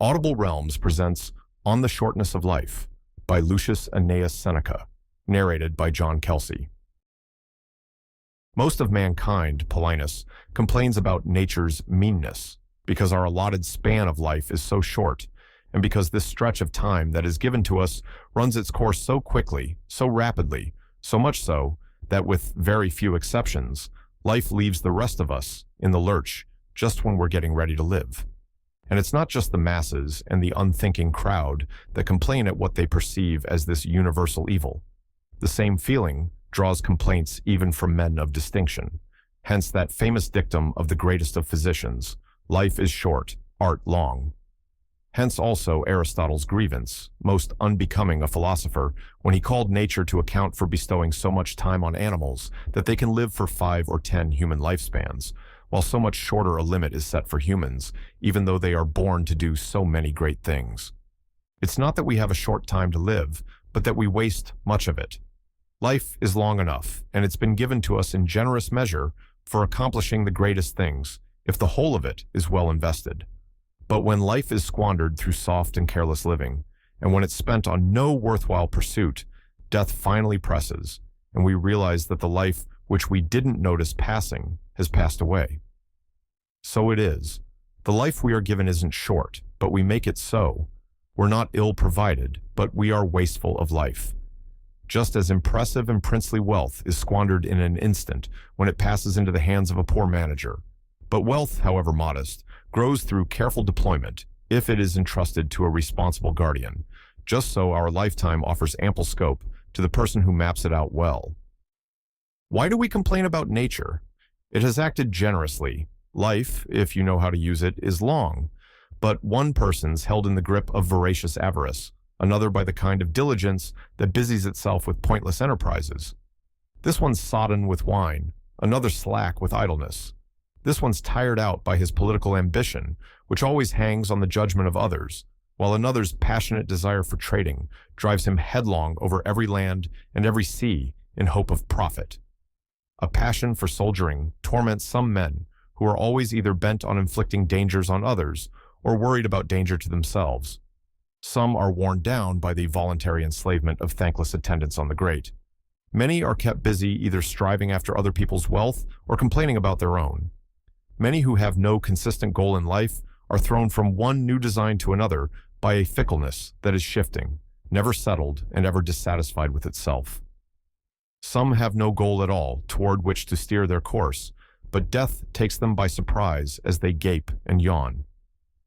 Audible Realms presents On the Shortness of Life by Lucius Annaeus Seneca, narrated by John Kelsey. Most of mankind, Paulinus, complains about nature's meanness because our allotted span of life is so short, and because this stretch of time that is given to us runs its course so quickly, so rapidly, so much so that with very few exceptions, life leaves the rest of us in the lurch just when we're getting ready to live. And it's not just the masses and the unthinking crowd that complain at what they perceive as this universal evil. The same feeling draws complaints even from men of distinction. Hence that famous dictum of the greatest of physicians, life is short, art long. Hence also Aristotle's grievance, most unbecoming a philosopher, when he called nature to account for bestowing so much time on animals that they can live for 5 or 10 human lifespans, while so much shorter a limit is set for humans, even though they are born to do so many great things. It's not that we have a short time to live, but that we waste much of it. Life is long enough, and it's been given to us in generous measure for accomplishing the greatest things, if the whole of it is well invested. But when life is squandered through soft and careless living, and when it's spent on no worthwhile pursuit, death finally presses, and we realize that the life which we didn't notice passing has passed away. So it is. The life we are given isn't short, but we make it so. We're not ill-provided, but we are wasteful of life. Just as impressive and princely wealth is squandered in an instant when it passes into the hands of a poor manager. But wealth, however modest, grows through careful deployment if it is entrusted to a responsible guardian. Just so our lifetime offers ample scope to the person who maps it out well. Why do we complain about nature? It has acted generously. Life, if you know how to use it, is long, but one person's held in the grip of voracious avarice, another by the kind of diligence that busies itself with pointless enterprises. This one's sodden with wine, another slack with idleness. This one's tired out by his political ambition, which always hangs on the judgment of others, while another's passionate desire for trading drives him headlong over every land and every sea in hope of profit. A passion for soldiering torments some men who are always either bent on inflicting dangers on others or worried about danger to themselves. Some are worn down by the voluntary enslavement of thankless attendance on the great. Many are kept busy either striving after other people's wealth or complaining about their own. Many who have no consistent goal in life are thrown from one new design to another by a fickleness that is shifting, never settled, and ever dissatisfied with itself. Some have no goal at all toward which to steer their course, but death takes them by surprise as they gape and yawn.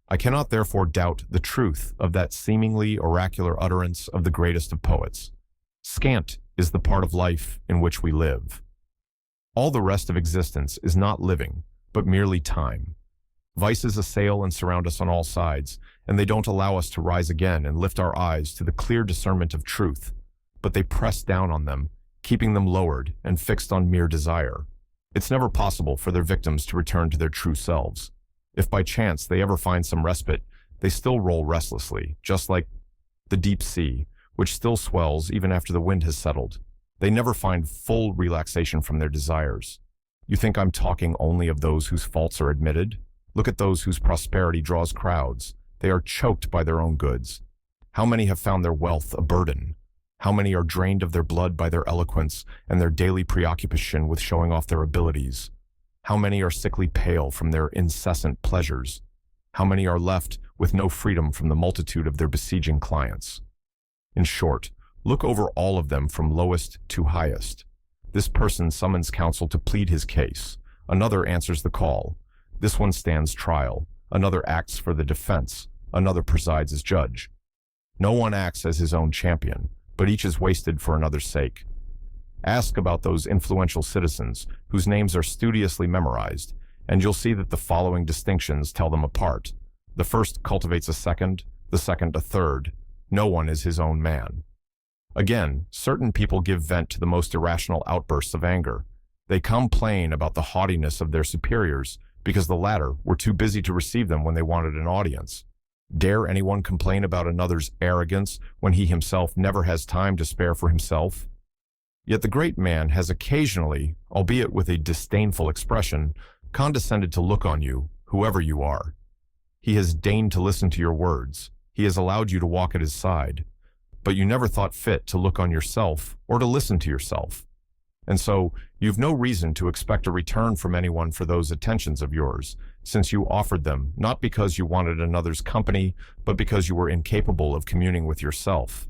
I cannot therefore doubt the truth of that seemingly oracular utterance of the greatest of poets. Scant is the part of life in which we live. All the rest of existence is not living, but merely time. Vices assail and surround us on all sides, and they don't allow us to rise again and lift our eyes to the clear discernment of truth, but they press down on them, keeping them lowered and fixed on mere desire. It's never possible for their victims to return to their true selves. If by chance they ever find some respite, they still roll restlessly, just like the deep sea, which still swells even after the wind has settled. They never find full relaxation from their desires. You think I'm talking only of those whose faults are admitted? Look at those whose prosperity draws crowds. They are choked by their own goods. How many have found their wealth a burden? How many are drained of their blood by their eloquence and their daily preoccupation with showing off their abilities? How many are sickly pale from their incessant pleasures? How many are left with no freedom from the multitude of their besieging clients? In short, look over all of them from lowest to highest. This person summons counsel to plead his case. Another answers the call. This one stands trial. Another acts for the defense. Another presides as judge. No one acts as his own champion, but each is wasted for another's sake. Ask about those influential citizens whose names are studiously memorized, and you'll see that the following distinctions tell them apart. The first cultivates a second, the second a third. No one is his own man. Again, certain people give vent to the most irrational outbursts of anger. They complain about the haughtiness of their superiors because the latter were too busy to receive them when they wanted an audience. Dare anyone complain about another's arrogance when he himself never has time to spare for himself? Yet the great man has occasionally, albeit with a disdainful expression, condescended to look on you, whoever you are. He has deigned to listen to your words. He has allowed you to walk at his side. But you never thought fit to look on yourself or to listen to yourself. And so, you've no reason to expect a return from anyone for those attentions of yours, since you offered them not because you wanted another's company, but because you were incapable of communing with yourself.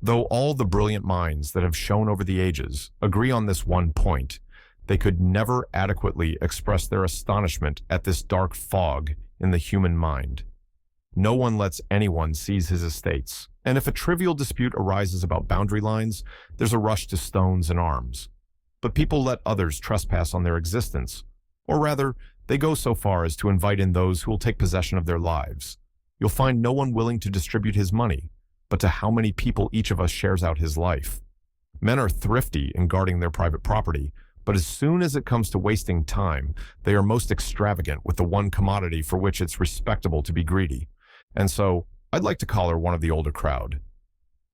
Though all the brilliant minds that have shone over the ages agree on this one point, they could never adequately express their astonishment at this dark fog in the human mind. No one lets anyone seize his estates, and if a trivial dispute arises about boundary lines, there's a rush to stones and arms. But people let others trespass on their existence, or rather, they go so far as to invite in those who will take possession of their lives. You'll find no one willing to distribute his money, but to how many people each of us shares out his life. Men are thrifty in guarding their private property, but as soon as it comes to wasting time, they are most extravagant with the one commodity for which it's respectable to be greedy. And so, I'd like to collar one of the older crowd.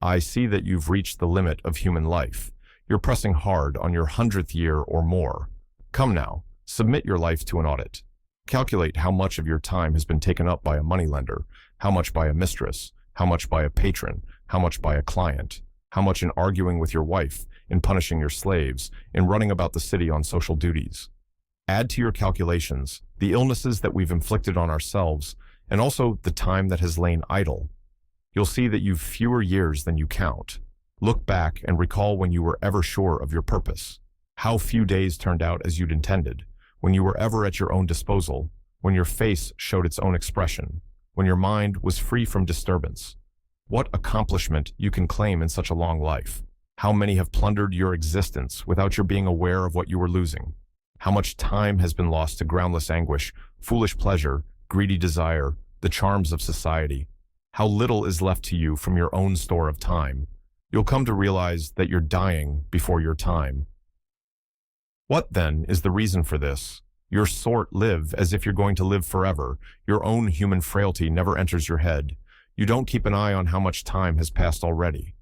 I see that you've reached the limit of human life. You're pressing hard on your 100th year or more. Come now, submit your life to an audit. Calculate how much of your time has been taken up by a moneylender, how much by a mistress, how much by a patron, how much by a client, how much in arguing with your wife, in punishing your slaves, in running about the city on social duties. Add to your calculations the illnesses that we've inflicted on ourselves, and also the time that has lain idle. You'll see that you've fewer years than you count. Look back and recall when you were ever sure of your purpose. How few days turned out as you'd intended, when you were ever at your own disposal, when your face showed its own expression, when your mind was free from disturbance. What accomplishment you can claim in such a long life? How many have plundered your existence without your being aware of what you were losing? How much time has been lost to groundless anguish, foolish pleasure, greedy desire, the charms of society? How little is left to you from your own store of time? You'll come to realize that you're dying before your time. What, then, is the reason for this? Your sort live as if you're going to live forever. Your own human frailty never enters your head. You don't keep an eye on how much time has passed already.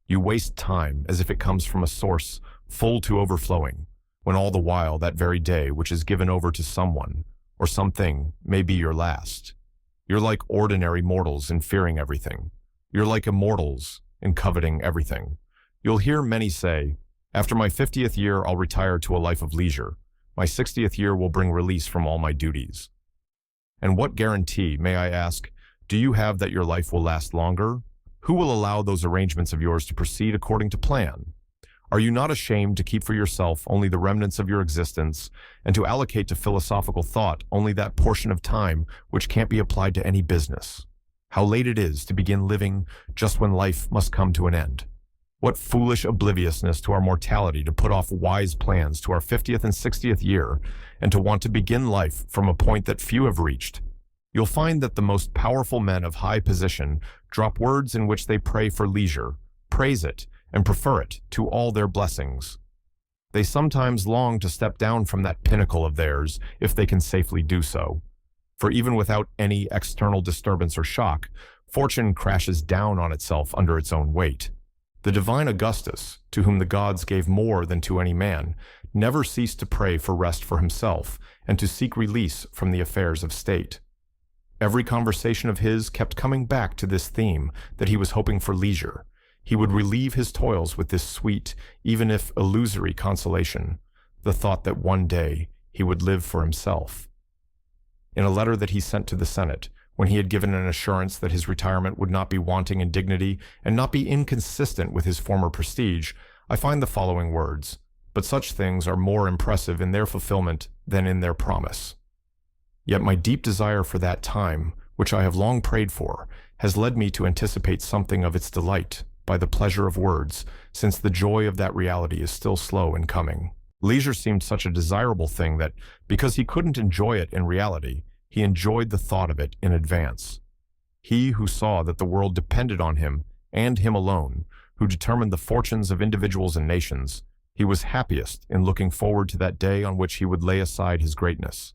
You waste time as if it comes from a source full to overflowing, when all the while that very day which is given over to someone or something may be your last. You're like ordinary mortals in fearing everything. You're like immortals in coveting everything. You'll hear many say, after my 50th year I'll retire to a life of leisure. My 60th year will bring release from all my duties. And what guarantee, may I ask, do you have that your life will last longer? Who will allow those arrangements of yours to proceed according to plan? Are you not ashamed to keep for yourself only the remnants of your existence, and to allocate to philosophical thought only that portion of time which can't be applied to any business? How late it is to begin living just when life must come to an end. What foolish obliviousness to our mortality to put off wise plans to our 50th and 60th year, and to want to begin life from a point that few have reached. You'll find that the most powerful men of high position drop words in which they pray for leisure, praise it, and prefer it to all their blessings. They sometimes long to step down from that pinnacle of theirs, if they can safely do so. For even without any external disturbance or shock, fortune crashes down on itself under its own weight. The divine Augustus, to whom the gods gave more than to any man, never ceased to pray for rest for himself and to seek release from the affairs of state. Every conversation of his kept coming back to this theme, that he was hoping for leisure. He would relieve his toils with this sweet, even if illusory consolation, the thought that one day he would live for himself. In a letter that he sent to the Senate, when he had given an assurance that his retirement would not be wanting in dignity and not be inconsistent with his former prestige, I find the following words, but such things are more impressive in their fulfillment than in their promise. Yet my deep desire for that time, which I have long prayed for, has led me to anticipate something of its delight by the pleasure of words, since the joy of that reality is still slow in coming. Leisure seemed such a desirable thing that, because he couldn't enjoy it in reality, he enjoyed the thought of it in advance. He who saw that the world depended on him, and him alone, who determined the fortunes of individuals and nations, he was happiest in looking forward to that day on which he would lay aside his greatness.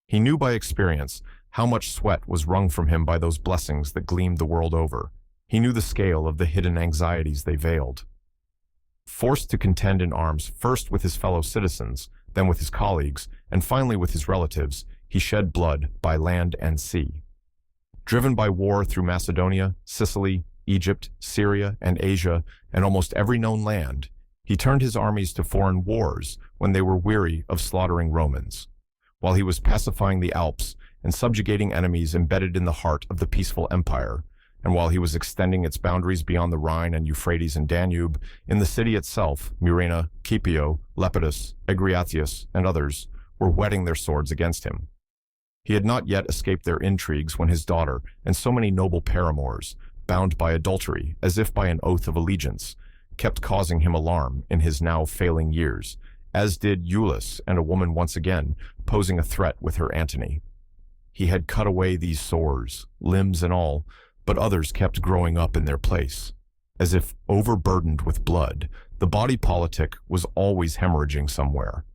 He knew by experience how much sweat was wrung from him by those blessings that gleamed the world over. He knew the scale of the hidden anxieties they veiled. Forced to contend in arms first with his fellow citizens, then with his colleagues, and finally with his relatives, he shed blood by land and sea. Driven by war through Macedonia, Sicily, Egypt, Syria, and Asia, and almost every known land, he turned his armies to foreign wars when they were weary of slaughtering Romans, while he was pacifying the Alps and subjugating enemies embedded in the heart of the peaceful empire, and while he was extending its boundaries beyond the Rhine and Euphrates and Danube, in the city itself, Murena, Scipio, Lepidus, Egriatius, and others were whetting their swords against him. He had not yet escaped their intrigues when his daughter and so many noble paramours, bound by adultery as if by an oath of allegiance, kept causing him alarm in his now failing years, as did Iulus and a woman once again posing a threat with her Antony. He had cut away these sores, limbs and all, but others kept growing up in their place. As if overburdened with blood, the body politic was always hemorrhaging somewhere.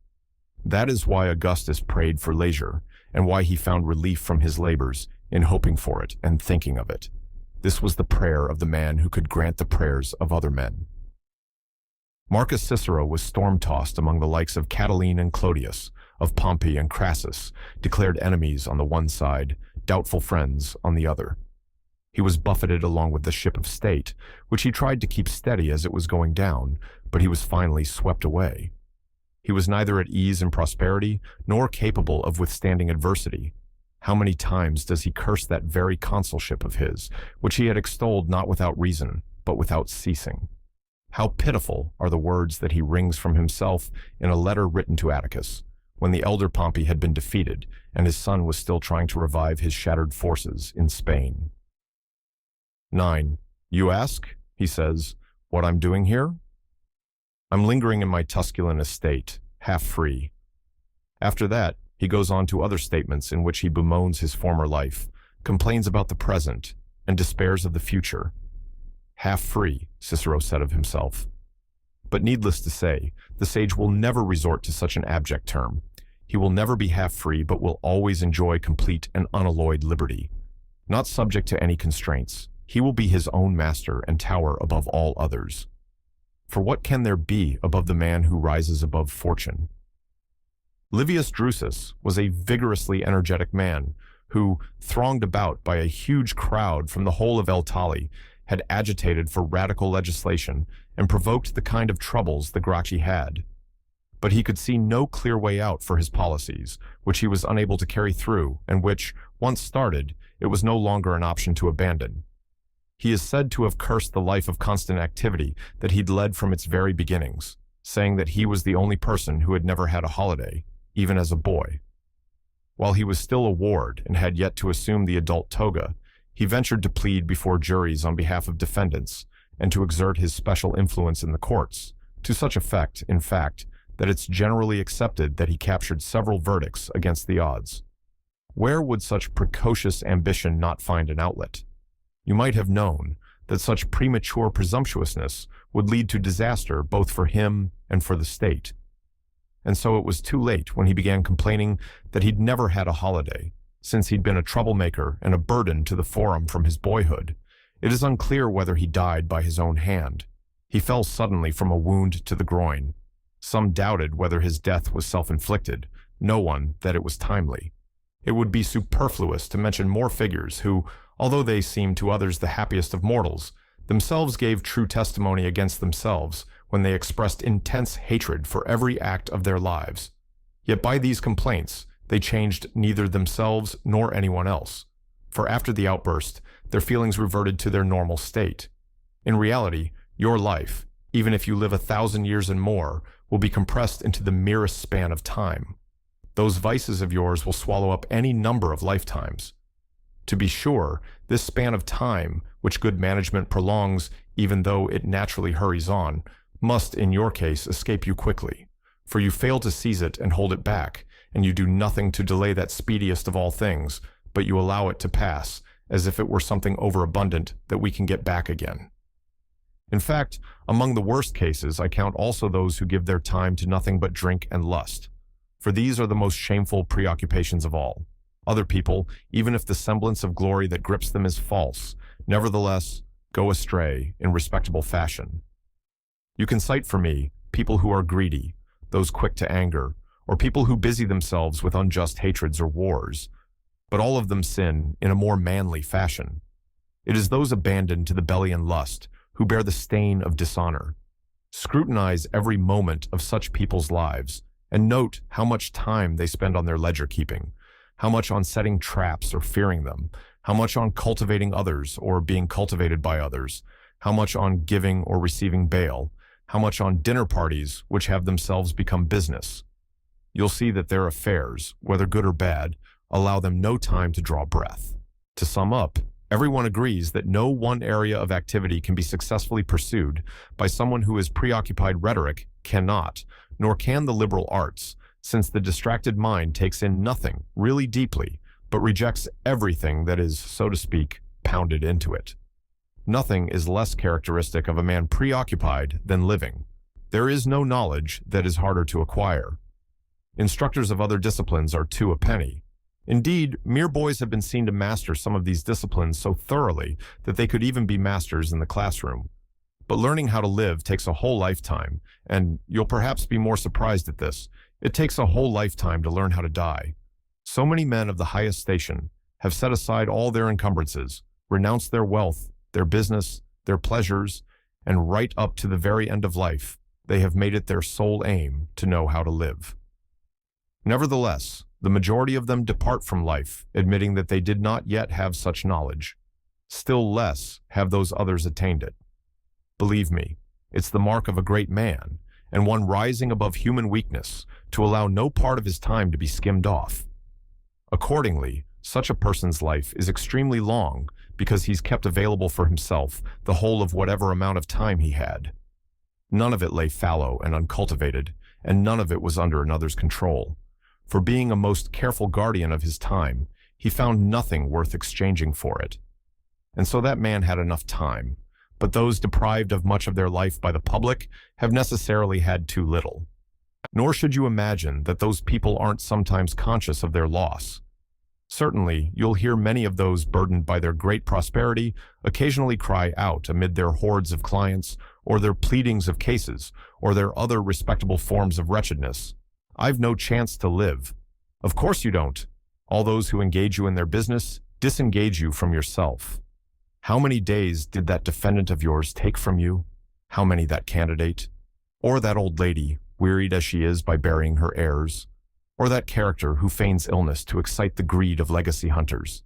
That is why Augustus prayed for leisure, and why he found relief from his labors in hoping for it and thinking of it. This was the prayer of the man who could grant the prayers of other men. Marcus Cicero was storm-tossed among the likes of Catiline and Clodius, of Pompey and Crassus, declared enemies on the one side, doubtful friends on the other. He was buffeted along with the ship of state, which he tried to keep steady as it was going down, but he was finally swept away. He was neither at ease in prosperity, nor capable of withstanding adversity. How many times does he curse that very consulship of his, which he had extolled not without reason, but without ceasing? How pitiful are the words that he wrings from himself in a letter written to Atticus, when the elder Pompey had been defeated, and his son was still trying to revive his shattered forces in Spain. 9. You ask, he says, what I'm doing here? I'm lingering in my Tusculan estate, half free. After that, he goes on to other statements in which he bemoans his former life, complains about the present, and despairs of the future. Half free, Cicero said of himself. But needless to say, the sage will never resort to such an abject term. He will never be half free, but will always enjoy complete and unalloyed liberty. Not subject to any constraints, he will be his own master and tower above all others. For what can there be above the man who rises above fortune? Livius Drusus was a vigorously energetic man who, thronged about by a huge crowd from the whole of Aetoli, had agitated for radical legislation and provoked the kind of troubles the Gracchi had. But he could see no clear way out for his policies, which he was unable to carry through, and which, once started, it was no longer an option to abandon. He is said to have cursed the life of constant activity that he'd led from its very beginnings, saying that he was the only person who had never had a holiday, even as a boy. While he was still a ward and had yet to assume the adult toga, he ventured to plead before juries on behalf of defendants and to exert his special influence in the courts, to such effect, in fact, that it's generally accepted that he captured several verdicts against the odds. Where would such precocious ambition not find an outlet? You might have known that such premature presumptuousness would lead to disaster both for him and for the state. And so it was too late when he began complaining that he'd never had a holiday, since he'd been a troublemaker and a burden to the forum from his boyhood. It is unclear whether he died by his own hand. He fell suddenly from a wound to the groin. Some doubted whether his death was self-inflicted, no one that it was timely. It would be superfluous to mention more figures who, although they seemed to others the happiest of mortals, themselves gave true testimony against themselves when they expressed intense hatred for every act of their lives. Yet by these complaints, they changed neither themselves nor anyone else, for after the outburst, their feelings reverted to their normal state. In reality, your life, even if you live 1,000 years and more, will be compressed into the merest span of time. Those vices of yours will swallow up any number of lifetimes. To be sure, this span of time, which good management prolongs even though it naturally hurries on, must in your case escape you quickly, for you fail to seize it and hold it back, and you do nothing to delay that speediest of all things, but you allow it to pass, as if it were something overabundant that we can get back again. In fact, among the worst cases I count also those who give their time to nothing but drink and lust, for these are the most shameful preoccupations of all. Other people, even if the semblance of glory that grips them is false, nevertheless go astray in respectable fashion. You can cite for me people who are greedy, those quick to anger, or people who busy themselves with unjust hatreds or wars. But all of them sin in a more manly fashion. It is those abandoned to the belly and lust who bear the stain of dishonor. Scrutinize every moment of such people's lives, and note how much time they spend on their ledger keeping, how much on setting traps or fearing them, how much on cultivating others or being cultivated by others, how much on giving or receiving bail, how much on dinner parties which have themselves become business. You'll see that their affairs, whether good or bad, allow them no time to draw breath. To sum up, everyone agrees that no one area of activity can be successfully pursued by someone who is preoccupied. Rhetoric cannot, nor can the liberal arts, since the distracted mind takes in nothing really deeply, but rejects everything that is, so to speak, pounded into it. Nothing is less characteristic of a man preoccupied than living. There is no knowledge that is harder to acquire. Instructors of other disciplines are two a penny. Indeed, mere boys have been seen to master some of these disciplines so thoroughly that they could even be masters in the classroom. But learning how to live takes a whole lifetime, and you'll perhaps be more surprised at this. It takes a whole lifetime to learn how to die. So many men of the highest station have set aside all their encumbrances, renounced their wealth, their business, their pleasures, and right up to the very end of life, they have made it their sole aim to know how to live. Nevertheless, the majority of them depart from life, admitting that they did not yet have such knowledge. Still less have those others attained it. Believe me, it's the mark of a great man, and one rising above human weakness, to allow no part of his time to be skimmed off. Accordingly, such a person's life is extremely long because he's kept available for himself the whole of whatever amount of time he had. None of it lay fallow and uncultivated, and none of it was under another's control. For being a most careful guardian of his time, he found nothing worth exchanging for it. And so that man had enough time, but those deprived of much of their life by the public have necessarily had too little. Nor should you imagine that those people aren't sometimes conscious of their loss. Certainly, you'll hear many of those burdened by their great prosperity occasionally cry out amid their hordes of clients, or their pleadings of cases, or their other respectable forms of wretchedness. I've no chance to live. Of course you don't. All those who engage you in their business disengage you from yourself. How many days did that defendant of yours take from you? How many that candidate? Or that old lady, wearied as she is by burying her heirs? Or that character who feigns illness to excite the greed of legacy hunters?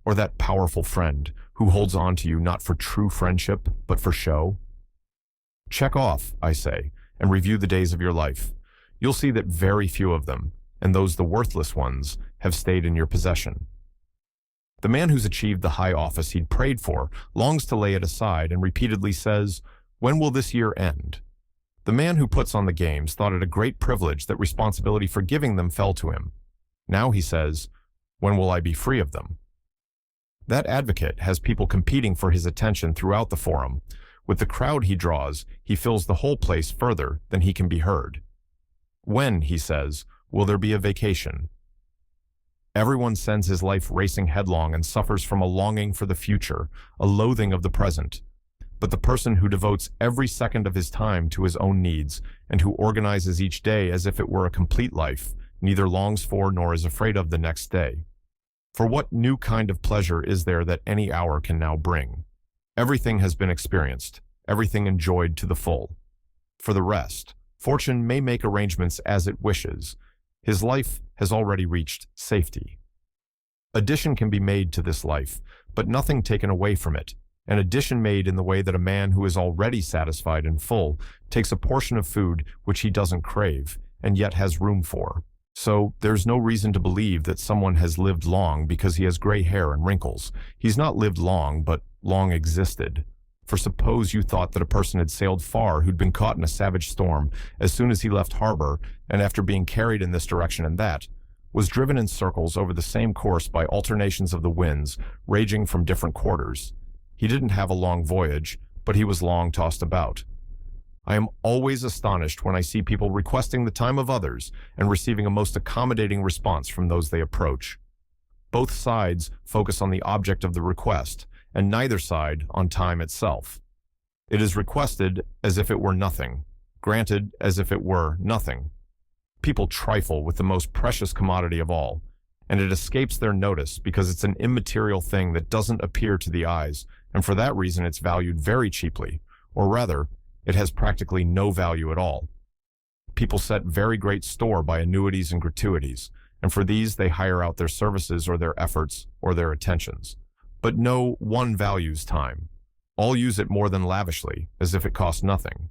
Or that powerful friend who holds on to you not for true friendship, but for show? Check off, I say, and review the days of your life. You'll see that very few of them, and those the worthless ones, have stayed in your possession. The man who's achieved the high office he'd prayed for longs to lay it aside and repeatedly says, "When will this year end?" The man who puts on the games thought it a great privilege that responsibility for giving them fell to him. Now he says, "When will I be free of them?" That advocate has people competing for his attention throughout the forum. With the crowd he draws, he fills the whole place further than he can be heard. When, he says, will there be a vacation? Everyone sends his life racing headlong and suffers from a longing for the future, a loathing of the present. But the person who devotes every second of his time to his own needs and who organizes each day as if it were a complete life, neither longs for nor is afraid of the next day. For what new kind of pleasure is there that any hour can now bring? Everything has been experienced, everything enjoyed to the full. For the rest, fortune may make arrangements as it wishes. His life has already reached safety. Addition can be made to this life, but nothing taken away from it. An addition made in the way that a man who is already satisfied and full takes a portion of food which he doesn't crave and yet has room for. So there's no reason to believe that someone has lived long because he has gray hair and wrinkles. He's not lived long, but long existed. For suppose you thought that a person had sailed far who'd been caught in a savage storm as soon as he left harbor, and after being carried in this direction and that, was driven in circles over the same course by alternations of the winds raging from different quarters. He didn't have a long voyage, but he was long tossed about. I am always astonished when I see people requesting the time of others and receiving a most accommodating response from those they approach. Both sides focus on the object of the request, and neither side on time itself. It is requested as if it were nothing, granted as if it were nothing. People trifle with the most precious commodity of all, and it escapes their notice because it's an immaterial thing that doesn't appear to the eyes, and for that reason it's valued very cheaply, or rather, it has practically no value at all. People set very great store by annuities and gratuities, and for these they hire out their services or their efforts or their attentions. But no one values time. All use it more than lavishly, as if it costs nothing.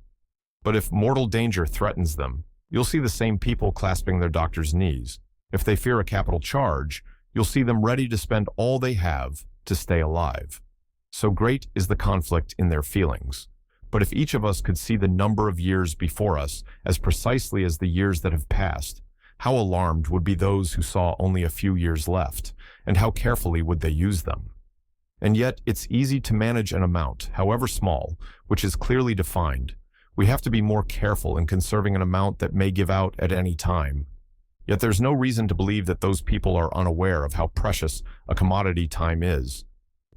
But if mortal danger threatens them, you'll see the same people clasping their doctor's knees. If they fear a capital charge, you'll see them ready to spend all they have to stay alive. So great is the conflict in their feelings. But if each of us could see the number of years before us as precisely as the years that have passed, how alarmed would be those who saw only a few years left, and how carefully would they use them? And yet, it's easy to manage an amount, however small, which is clearly defined. We have to be more careful in conserving an amount that may give out at any time. Yet there's no reason to believe that those people are unaware of how precious a commodity time is.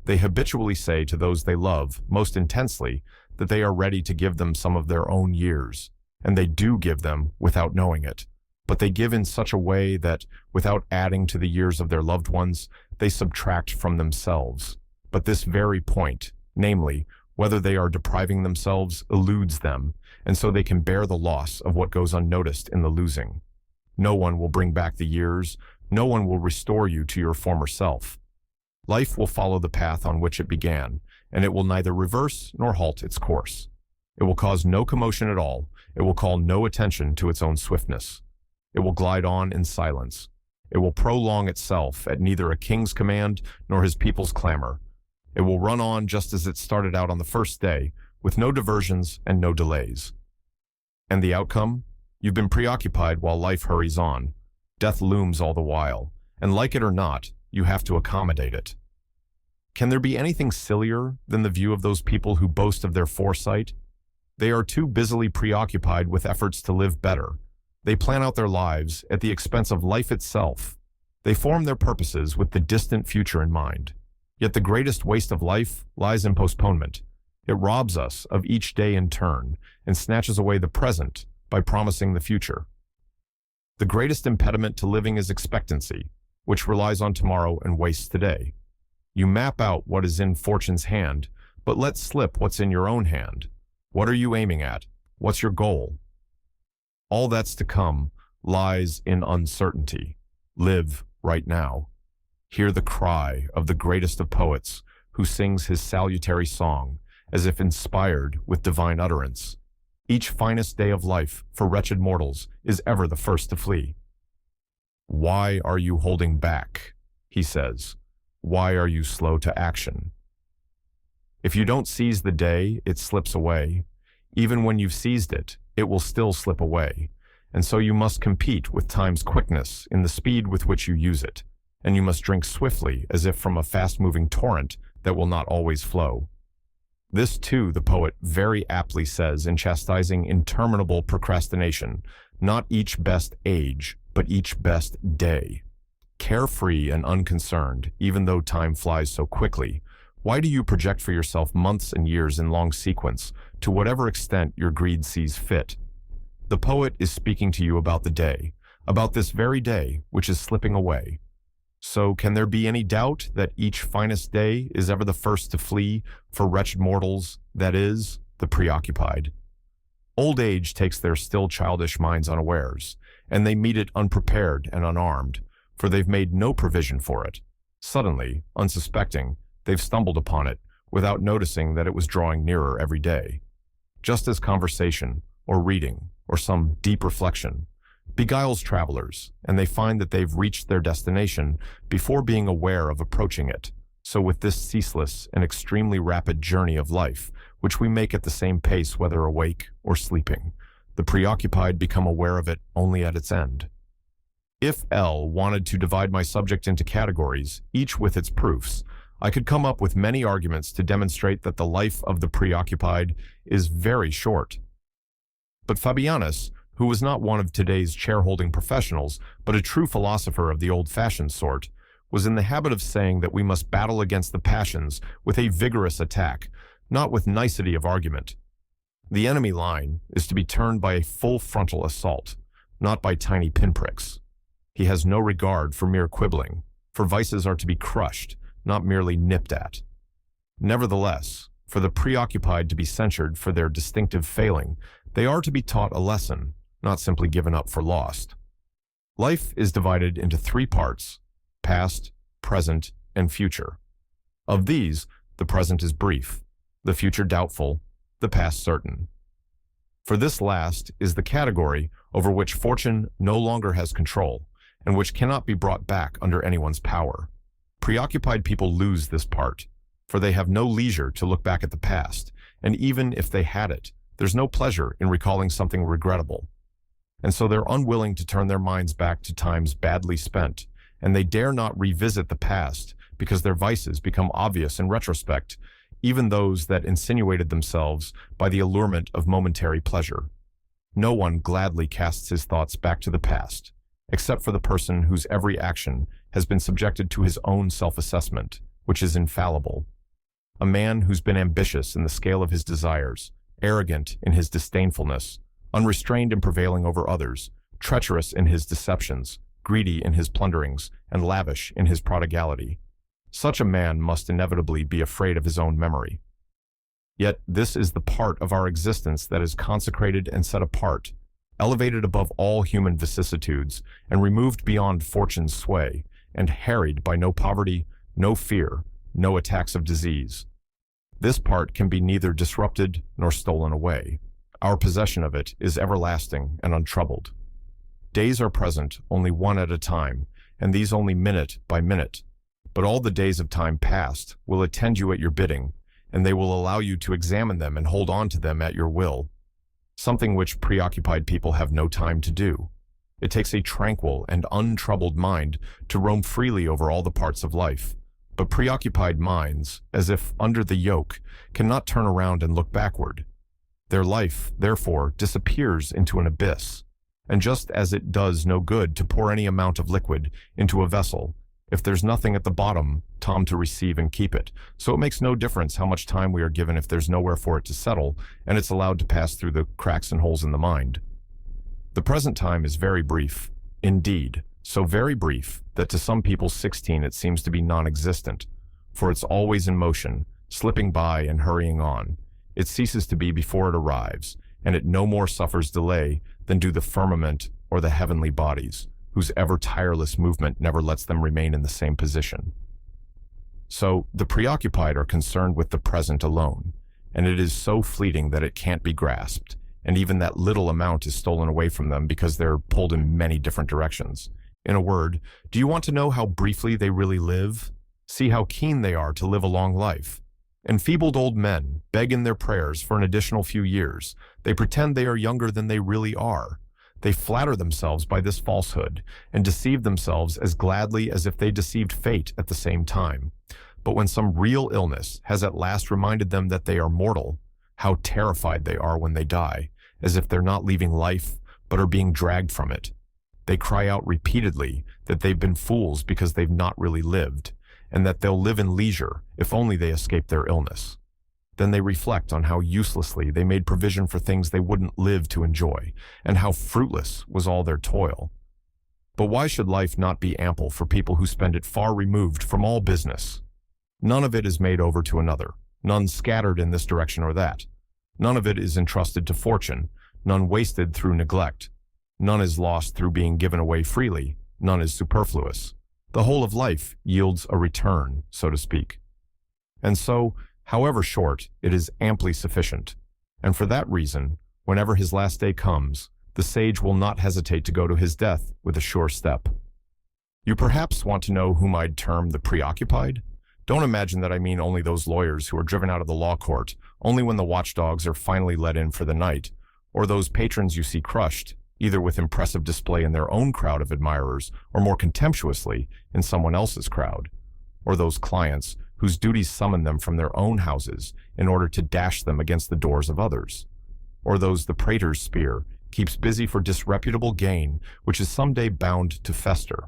They habitually say to those they love most intensely that they are ready to give them some of their own years, and they do give them without knowing it. But they give in such a way that, without adding to the years of their loved ones, they subtract from themselves. But this very point, namely, whether they are depriving themselves, eludes them, and so they can bear the loss of what goes unnoticed in the losing. No one will bring back the years, no one will restore you to your former self. Life will follow the path on which it began, and it will neither reverse nor halt its course. It will cause no commotion at all, it will call no attention to its own swiftness. It will glide on in silence. It will prolong itself at neither a king's command nor his people's clamor. It will run on just as it started out on the first day, with no diversions and no delays. And the outcome? You've been preoccupied while life hurries on. Death looms all the while, and like it or not, you have to accommodate it. Can there be anything sillier than the view of those people who boast of their foresight? They are too busily preoccupied with efforts to live better. They plan out their lives at the expense of life itself. They form their purposes with the distant future in mind. Yet the greatest waste of life lies in postponement. It robs us of each day in turn and snatches away the present by promising the future. The greatest impediment to living is expectancy, which relies on tomorrow and wastes today. You map out what is in fortune's hand, but let slip what's in your own hand. What are you aiming at? What's your goal? All that's to come lies in uncertainty. Live right now. Hear the cry of the greatest of poets, who sings his salutary song, as if inspired with divine utterance. Each finest day of life for wretched mortals is ever the first to flee. Why are you holding back? He says. Why are you slow to action? If you don't seize the day, it slips away. Even when you've seized it, it will still slip away. And so you must compete with time's quickness in the speed with which you use it. And you must drink swiftly as if from a fast-moving torrent that will not always flow. This, too, the poet very aptly says in chastising interminable procrastination, not each best age, but each best day. Carefree and unconcerned, even though time flies so quickly, why do you project for yourself months and years in long sequence, to whatever extent your greed sees fit? The poet is speaking to you about the day, about this very day which is slipping away. So can there be any doubt that each finest day is ever the first to flee for wretched mortals, that is, the preoccupied? Old age takes their still childish minds unawares, and they meet it unprepared and unarmed, for they've made no provision for it. Suddenly, unsuspecting, they've stumbled upon it, without noticing that it was drawing nearer every day. Just as conversation, or reading, or some deep reflection, beguiles travelers, and they find that they've reached their destination before being aware of approaching it. So with this ceaseless and extremely rapid journey of life, which we make at the same pace whether awake or sleeping, the preoccupied become aware of it only at its end. If L wanted to divide my subject into categories, each with its proofs, I could come up with many arguments to demonstrate that the life of the preoccupied is very short. But Fabianus, who was not one of today's chair-holding professionals, but a true philosopher of the old-fashioned sort, was in the habit of saying that we must battle against the passions with a vigorous attack, not with nicety of argument. The enemy line is to be turned by a full frontal assault. not by tiny pinpricks. He has no regard for mere quibbling, for vices are to be crushed, not merely nipped at. Nevertheless, for the preoccupied to be censured for their distinctive failing, they are to be taught a lesson, not simply given up for lost. Life is divided into three parts: past, present, and future. Of these, the present is brief, the future doubtful, the past certain. For this last is the category over which fortune no longer has control, and which cannot be brought back under anyone's power. Preoccupied people lose this part, for they have no leisure to look back at the past, and even if they had it, there's no pleasure in recalling something regrettable. And so they're unwilling to turn their minds back to times badly spent, and they dare not revisit the past because their vices become obvious in retrospect, even those that insinuated themselves by the allurement of momentary pleasure. No one gladly casts his thoughts back to the past, except for the person whose every action has been subjected to his own self-assessment, which is infallible. A man who's been ambitious in the scale of his desires, arrogant in his disdainfulness, unrestrained in prevailing over others, treacherous in his deceptions, greedy in his plunderings, and lavish in his prodigality. Such a man must inevitably be afraid of his own memory. Yet this is the part of our existence that is consecrated and set apart, elevated above all human vicissitudes, and removed beyond fortune's sway, and harried by no poverty, no fear, no attacks of disease. This part can be neither disrupted nor stolen away. Our possession of it is everlasting and untroubled. Days are present only one at a time, and these only minute by minute. But all the days of time past will attend you at your bidding, and they will allow you to examine them and hold on to them at your will, something which preoccupied people have no time to do. It takes a tranquil and untroubled mind to roam freely over all the parts of life, but preoccupied minds, as if under the yoke, cannot turn around and look backward. Their life, therefore, disappears into an abyss, and just as it does no good to pour any amount of liquid into a vessel, if there's nothing at the bottom, to receive and keep it, so it makes no difference how much time we are given if there's nowhere for it to settle, and it's allowed to pass through the cracks and holes in the mind. The present time is very brief, indeed, so very brief that to some people 16 it seems to be non-existent, for it's always in motion, slipping by and hurrying on. It ceases to be before it arrives, and it no more suffers delay than do the firmament or the heavenly bodies, whose ever-tireless movement never lets them remain in the same position. So, the preoccupied are concerned with the present alone, and it is so fleeting that it can't be grasped, and even that little amount is stolen away from them because they're pulled in many different directions. In a word, do you want to know how briefly they really live? See how keen they are to live a long life. Enfeebled old men beg in their prayers for an additional few years. They pretend they are younger than they really are. They flatter themselves by this falsehood and deceive themselves as gladly as if they deceived fate at the same time. But when some real illness has at last reminded them that they are mortal, how terrified they are when they die, as if they're not leaving life, but are being dragged from it. They cry out repeatedly that they've been fools because they've not really lived, and that they'll live in leisure if only they escape their illness. Then they reflect on how uselessly they made provision for things they wouldn't live to enjoy, and how fruitless was all their toil. But why should life not be ample for people who spend it far removed from all business? None of it is made over to another, none scattered in this direction or that. None of it is entrusted to fortune, none wasted through neglect. None is lost through being given away freely, none is superfluous. The whole of life yields a return, so to speak. And so, however short, it is amply sufficient. And for that reason, whenever his last day comes, the sage will not hesitate to go to his death with a sure step. You perhaps want to know whom I'd term the preoccupied? Don't imagine that I mean only those lawyers who are driven out of the law court only when the watchdogs are finally let in for the night, or those patrons you see crushed, either with impressive display in their own crowd of admirers or more contemptuously in someone else's crowd, or those clients whose duties summon them from their own houses in order to dash them against the doors of others, or those the praetor's spear keeps busy for disreputable gain which is someday bound to fester.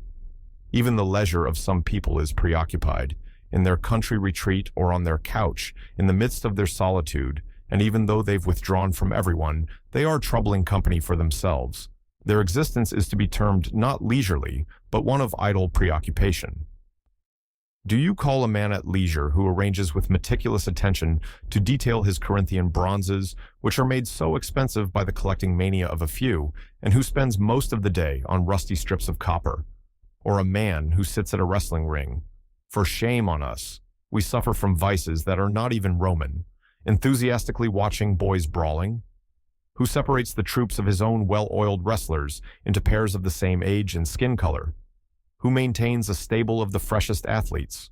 Even the leisure of some people is preoccupied, in their country retreat or on their couch, in the midst of their solitude, and even though they've withdrawn from everyone, they are troubling company for themselves. Their existence is to be termed not leisurely, but one of idle preoccupation. Do you call a man at leisure who arranges with meticulous attention to detail his Corinthian bronzes, which are made so expensive by the collecting mania of a few, and who spends most of the day on rusty strips of copper? Or a man who sits at a wrestling ring? For shame on us! We suffer from vices that are not even Roman. Enthusiastically watching boys brawling? Who separates the troops of his own well-oiled wrestlers into pairs of the same age and skin color? Who maintains a stable of the freshest athletes?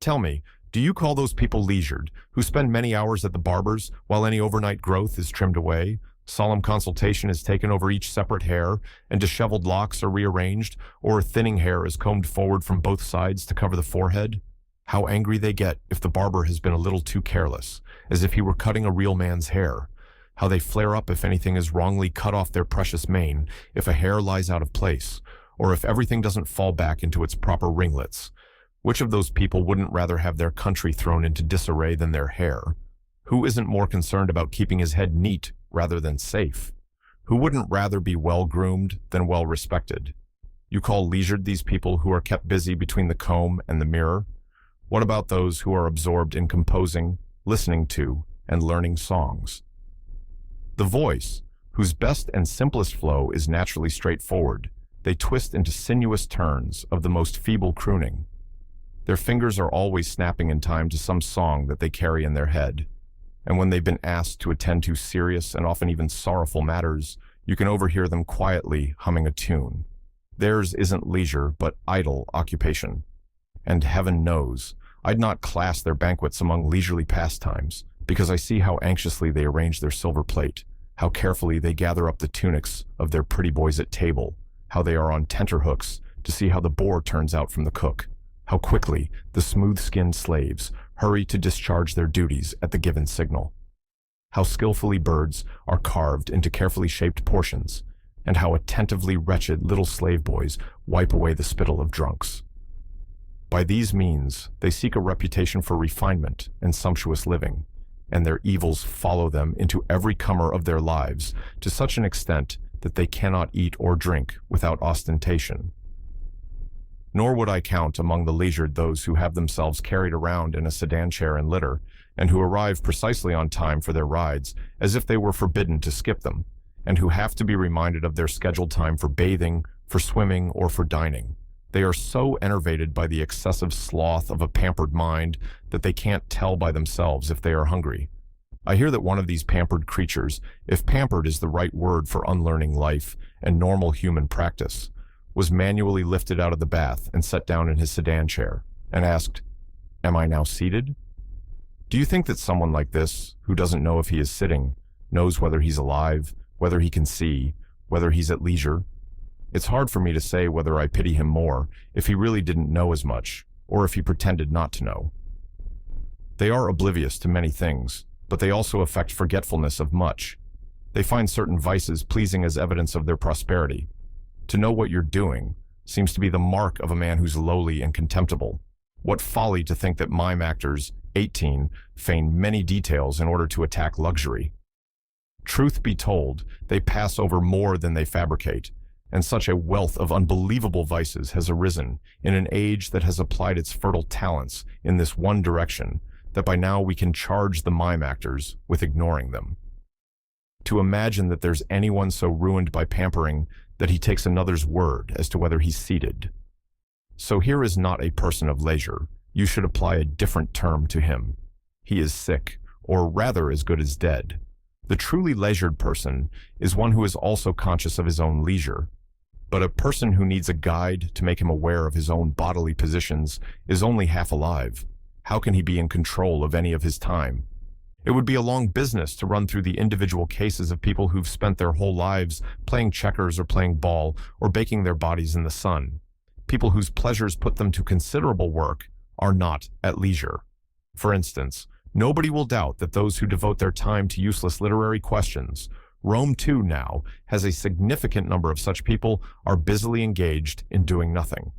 Tell me, do you call those people leisured, who spend many hours at the barber's while any overnight growth is trimmed away, solemn consultation is taken over each separate hair, and disheveled locks are rearranged, or thinning hair is combed forward from both sides to cover the forehead? How angry they get if the barber has been a little too careless, as if he were cutting a real man's hair. How they flare up if anything is wrongly cut off their precious mane, if a hair lies out of place, or if everything doesn't fall back into its proper ringlets. Which of those people wouldn't rather have their country thrown into disarray than their hair? Who isn't more concerned about keeping his head neat rather than safe? Who wouldn't rather be well-groomed than well-respected? You call leisured these people who are kept busy between the comb and the mirror? What about those who are absorbed in composing, listening to, and learning songs? The voice, whose best and simplest flow is naturally straightforward, they twist into sinuous turns of the most feeble crooning. Their fingers are always snapping in time to some song that they carry in their head. And when they've been asked to attend to serious and often even sorrowful matters, you can overhear them quietly humming a tune. Theirs isn't leisure, but idle occupation. And heaven knows, I'd not class their banquets among leisurely pastimes, because I see how anxiously they arrange their silver plate, how carefully they gather up the tunics of their pretty boys at table, how they are on tenterhooks to see how the boar turns out from the cook, how quickly the smooth-skinned slaves hurry to discharge their duties at the given signal, how skillfully birds are carved into carefully shaped portions, and how attentively wretched little slave boys wipe away the spittle of drunks. By these means, they seek a reputation for refinement and sumptuous living, and their evils follow them into every comer of their lives to such an extent that they cannot eat or drink without ostentation. Nor would I count among the leisured those who have themselves carried around in a sedan chair and litter, and who arrive precisely on time for their rides, as if they were forbidden to skip them, and who have to be reminded of their scheduled time for bathing, for swimming, or for dining. They are so enervated by the excessive sloth of a pampered mind that they can't tell by themselves if they are hungry. I hear that one of these pampered creatures, if pampered is the right word for unlearning life and normal human practice, was manually lifted out of the bath and set down in his sedan chair, and asked, "Am I now seated?" Do you think that someone like this, who doesn't know if he is sitting, knows whether he's alive, whether he can see, whether he's at leisure? It's hard for me to say whether I pity him more if he really didn't know as much, or if he pretended not to know. They are oblivious to many things, but they also affect forgetfulness of much. They find certain vices pleasing as evidence of their prosperity. To know what you're doing seems to be the mark of a man who's lowly and contemptible. What folly to think that mime actors, 18, feign many details in order to attack luxury. Truth be told, they pass over more than they fabricate, and such a wealth of unbelievable vices has arisen in an age that has applied its fertile talents in this one direction, that by now we can charge the mime actors with ignoring them. To imagine that there's anyone so ruined by pampering that he takes another's word as to whether he's seated. So here is not a person of leisure. You should apply a different term to him. He is sick, or rather as good as dead. The truly leisured person is one who is also conscious of his own leisure. But a person who needs a guide to make him aware of his own bodily positions is only half alive. How can he be in control of any of his time? It would be a long business to run through the individual cases of people who've spent their whole lives playing checkers or playing ball or baking their bodies in the sun. People whose pleasures put them to considerable work are not at leisure. For instance, nobody will doubt that those who devote their time to useless literary questions, Rome too now has a significant number of such people, are busily engaged in doing nothing.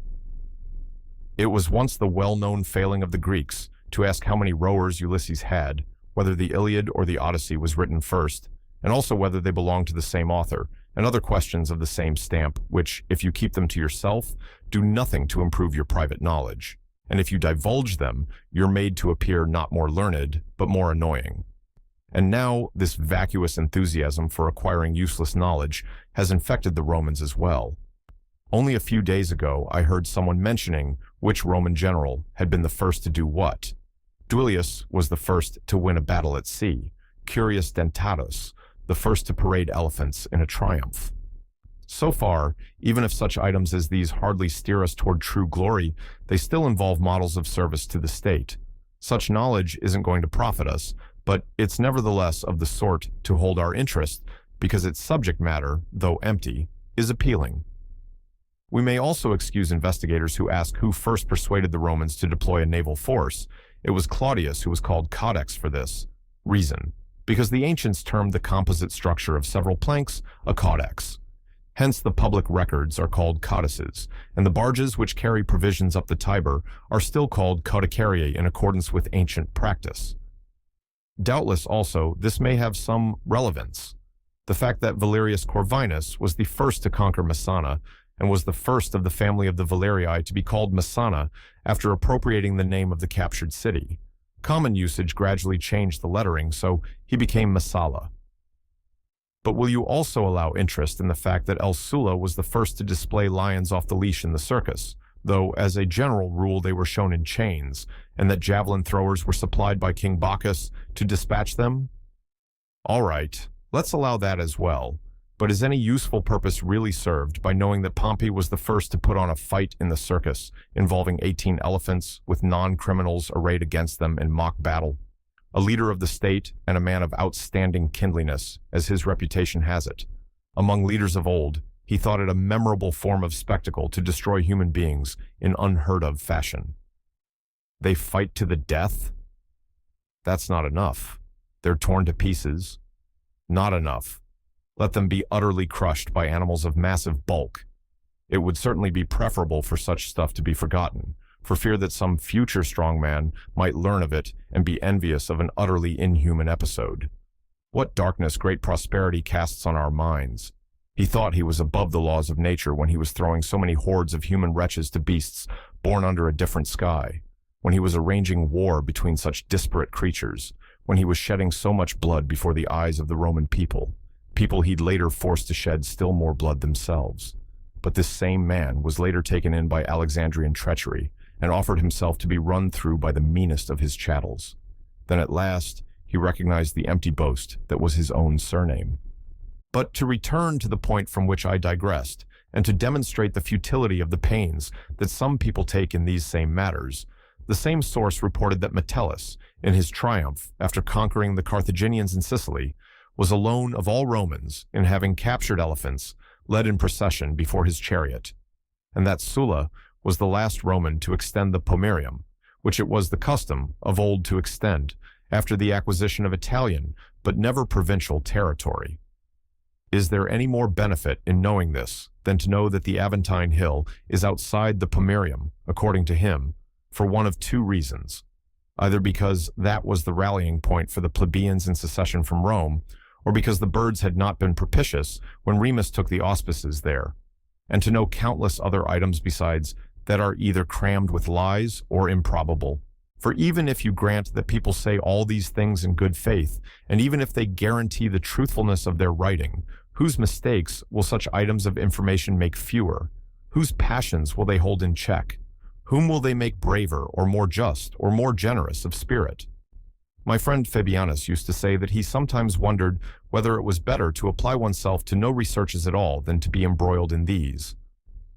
It was once the well-known failing of the Greeks to ask how many rowers Ulysses had, whether the Iliad or the Odyssey was written first, and also whether they belonged to the same author, and other questions of the same stamp, which, if you keep them to yourself, do nothing to improve your private knowledge, and if you divulge them, you're made to appear not more learned, but more annoying. And now, this vacuous enthusiasm for acquiring useless knowledge has infected the Romans as well. Only a few days ago, I heard someone mentioning which Roman general had been the first to do what. Duilius was the first to win a battle at sea, Curius Dentatus, the first to parade elephants in a triumph. So far, even if such items as these hardly steer us toward true glory, they still involve models of service to the state. Such knowledge isn't going to profit us, but it's nevertheless of the sort to hold our interest because its subject matter, though empty, is appealing. We may also excuse investigators who ask who first persuaded the Romans to deploy a naval force. It was Claudius who was called Codex for this reason, because the ancients termed the composite structure of several planks a codex. Hence the public records are called codices, and the barges which carry provisions up the Tiber are still called codicariae in accordance with ancient practice. Doubtless also, this may have some relevance. The fact that Valerius Corvinus was the first to conquer Messana and was the first of the family of the Valerii to be called Messana after appropriating the name of the captured city. Common usage gradually changed the lettering, so he became Messala. But will you also allow interest in the fact that El Sula was the first to display lions off the leash in the circus, though as a general rule they were shown in chains, and that javelin throwers were supplied by King Bacchus to dispatch them? All right, let's allow that as well. But is any useful purpose really served by knowing that Pompey was the first to put on a fight in the circus involving 18 elephants with non-criminals arrayed against them in mock battle? A leader of the state and a man of outstanding kindliness, as his reputation has it. Among leaders of old, he thought it a memorable form of spectacle to destroy human beings in unheard-of fashion. They fight to the death? That's not enough. They're torn to pieces. Not enough. Let them be utterly crushed by animals of massive bulk. It would certainly be preferable for such stuff to be forgotten, for fear that some future strongman might learn of it and be envious of an utterly inhuman episode. What darkness great prosperity casts on our minds. He thought he was above the laws of nature when he was throwing so many hordes of human wretches to beasts born under a different sky, when he was arranging war between such disparate creatures, when he was shedding so much blood before the eyes of the Roman people he'd later forced to shed still more blood themselves. But this same man was later taken in by Alexandrian treachery and offered himself to be run through by the meanest of his chattels. Then at last, he recognized the empty boast that was his own surname. But to return to the point from which I digressed, and to demonstrate the futility of the pains that some people take in these same matters, the same source reported that Metellus, in his triumph after conquering the Carthaginians in Sicily, was alone of all Romans in having captured elephants led in procession before his chariot, and that Sulla was the last Roman to extend the pomerium, which it was the custom of old to extend after the acquisition of Italian but never provincial territory. Is there any more benefit in knowing this than to know that the Aventine Hill is outside the pomerium, according to him, for one of two reasons, either because that was the rallying point for the plebeians in secession from Rome, or because the birds had not been propitious when Remus took the auspices there, and to know countless other items besides that are either crammed with lies or improbable. For even if you grant that people say all these things in good faith, and even if they guarantee the truthfulness of their writing, whose mistakes will such items of information make fewer? Whose passions will they hold in check? Whom will they make braver or more just or more generous of spirit? My friend Fabianus used to say that he sometimes wondered whether it was better to apply oneself to no researches at all than to be embroiled in these.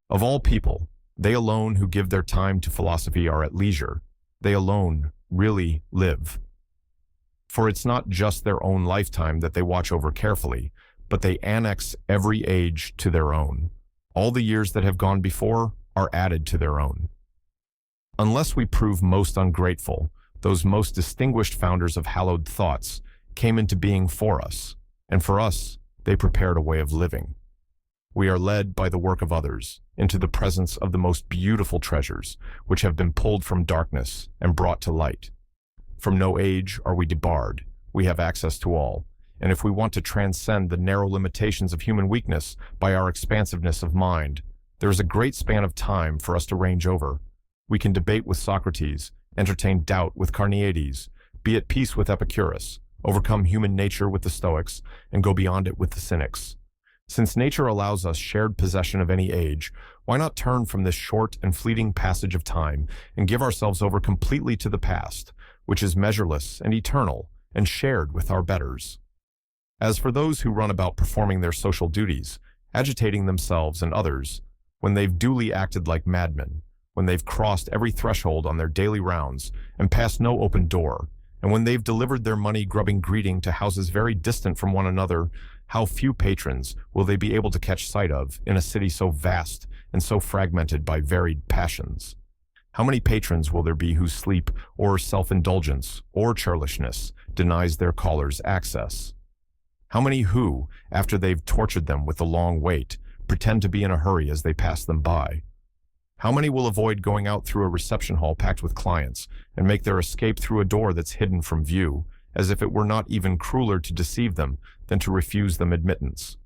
Of all people, they alone who give their time to philosophy are at leisure. They alone really live. For it's not just their own lifetime that they watch over carefully, but they annex every age to their own. All the years that have gone before are added to their own. Unless we prove most ungrateful, those most distinguished founders of hallowed thoughts came into being for us, and for us they prepared a way of living. We are led by the work of others into the presence of the most beautiful treasures, which have been pulled from darkness and brought to light. From no age are we debarred. We have access to all, and if we want to transcend the narrow limitations of human weakness by our expansiveness of mind, there is a great span of time for us to range over. We can debate with Socrates, entertain doubt with Carneades, be at peace with Epicurus, overcome human nature with the Stoics, and go beyond it with the Cynics. Since nature allows us shared possession of any age, why not turn from this short and fleeting passage of time and give ourselves over completely to the past, which is measureless and eternal, and shared with our betters? As for those who run about performing their social duties, agitating themselves and others, when they've duly acted like madmen, when they've crossed every threshold on their daily rounds and passed no open door, and when they've delivered their money-grubbing greeting to houses very distant from one another, how few patrons will they be able to catch sight of in a city so vast and so fragmented by varied passions? How many patrons will there be whose sleep or self-indulgence or churlishness denies their callers access? How many who, after they've tortured them with the long wait, pretend to be in a hurry as they pass them by? How many will avoid going out through a reception hall packed with clients and make their escape through a door that's hidden from view, as if it were not even crueler to deceive them than to refuse them admittance?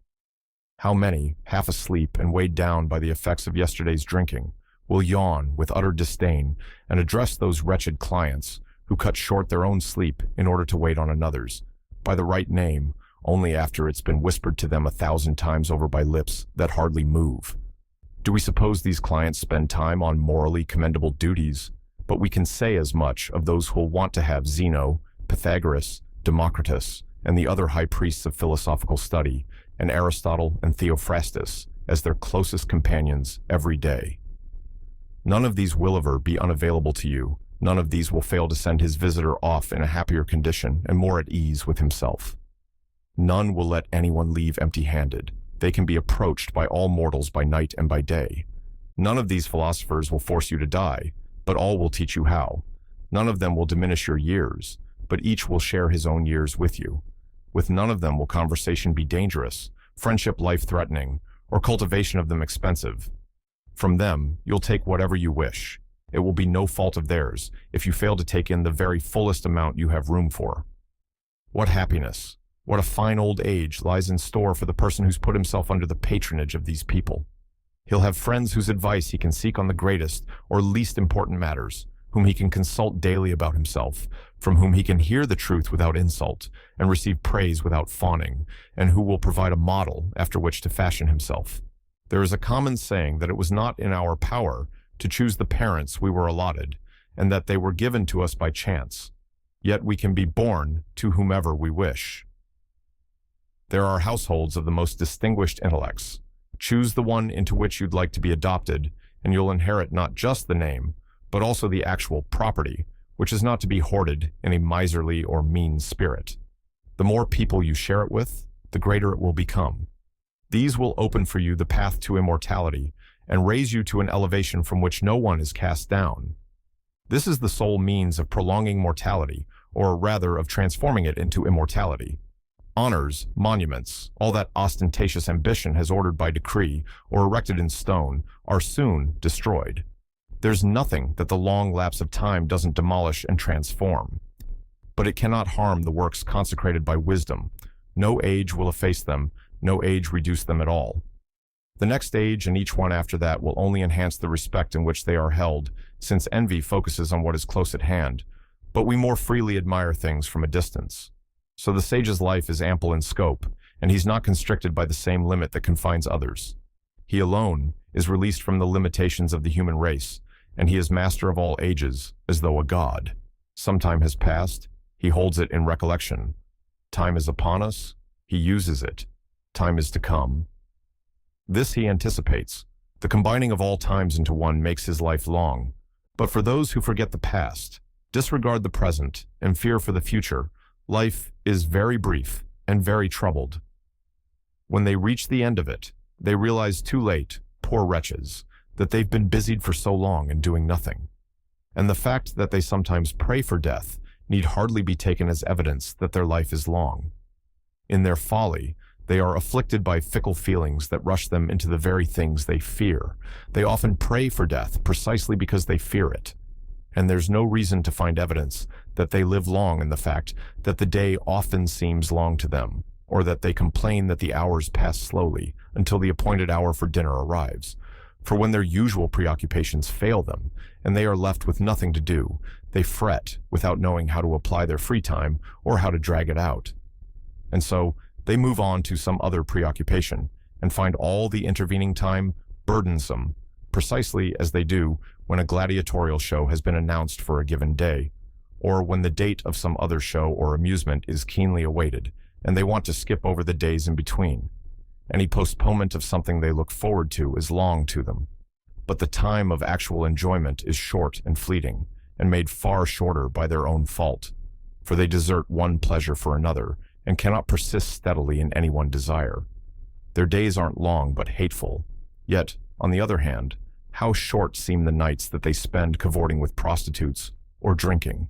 How many, half asleep and weighed down by the effects of yesterday's drinking, will yawn with utter disdain and address those wretched clients who cut short their own sleep in order to wait on another's, by the right name, only after it's been whispered to them 1,000 times over by lips that hardly move? Do we suppose these clients spend time on morally commendable duties? But we can say as much of those who'll want to have Zeno, Pythagoras, Democritus, and the other high priests of philosophical study, and Aristotle and Theophrastus as their closest companions every day. None of these will ever be unavailable to you. None of these will fail to send his visitor off in a happier condition and more at ease with himself. None will let anyone leave empty-handed. They can be approached by all mortals by night and by day. None of these philosophers will force you to die, but all will teach you how. None of them will diminish your years, but each will share his own years with you. With none of them will conversation be dangerous, friendship life-threatening, or cultivation of them expensive. From them, you'll take whatever you wish. It will be no fault of theirs if you fail to take in the very fullest amount you have room for. What happiness! What a fine old age lies in store for the person who's put himself under the patronage of these people. He'll have friends whose advice he can seek on the greatest or least important matters, whom he can consult daily about himself, from whom he can hear the truth without insult and receive praise without fawning, and who will provide a model after which to fashion himself. There is a common saying that it was not in our power to choose the parents we were allotted, and that they were given to us by chance. Yet we can be born to whomever we wish. There are households of the most distinguished intellects. Choose the one into which you'd like to be adopted, and you'll inherit not just the name, but also the actual property, which is not to be hoarded in a miserly or mean spirit. The more people you share it with, the greater it will become. These will open for you the path to immortality and raise you to an elevation from which no one is cast down. This is the sole means of prolonging mortality, or rather of transforming it into immortality. Honors, monuments, all that ostentatious ambition has ordered by decree or erected in stone, are soon destroyed. There's nothing that the long lapse of time doesn't demolish and transform. But it cannot harm the works consecrated by wisdom. No age will efface them, no age reduce them at all. The next age and each one after that will only enhance the respect in which they are held, since envy focuses on what is close at hand, but we more freely admire things from a distance. So the sage's life is ample in scope, and he's not constricted by the same limit that confines others. He alone is released from the limitations of the human race, and he is master of all ages, as though a god. Some time has passed, he holds it in recollection. Time is upon us, he uses it. Time is to come. This he anticipates. The combining of all times into one makes his life long. But for those who forget the past, disregard the present, and fear for the future, life is very brief and very troubled. When they reach the end of it, they realize too late, poor wretches, that they've been busied for so long and doing nothing. And the fact that they sometimes pray for death need hardly be taken as evidence that their life is long. In their folly, they are afflicted by fickle feelings that rush them into the very things they fear. They often pray for death precisely because they fear it. And there's no reason to find evidence that they live long in the fact that the day often seems long to them, or that they complain that the hours pass slowly until the appointed hour for dinner arrives. For when their usual preoccupations fail them, and they are left with nothing to do, they fret without knowing how to apply their free time or how to drag it out. And so they move on to some other preoccupation and find all the intervening time burdensome, precisely as they do when a gladiatorial show has been announced for a given day, or when the date of some other show or amusement is keenly awaited, and they want to skip over the days in between. Any postponement of something they look forward to is long to them. But the time of actual enjoyment is short and fleeting, and made far shorter by their own fault, for they desert one pleasure for another, and cannot persist steadily in any one desire. Their days aren't long but hateful. Yet, on the other hand, how short seem the nights that they spend cavorting with prostitutes or drinking.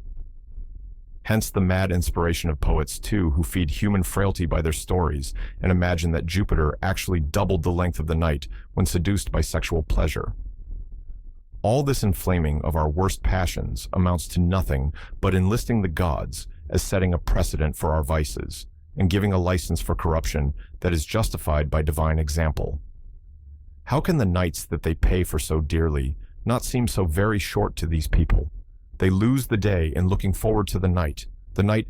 Hence the mad inspiration of poets, too, who feed human frailty by their stories and imagine that Jupiter actually doubled the length of the night when seduced by sexual pleasure. All this inflaming of our worst passions amounts to nothing but enlisting the gods as setting a precedent for our vices and giving a license for corruption that is justified by divine example. How can the nights that they pay for so dearly not seem so very short to these people? They lose the day in looking forward to the night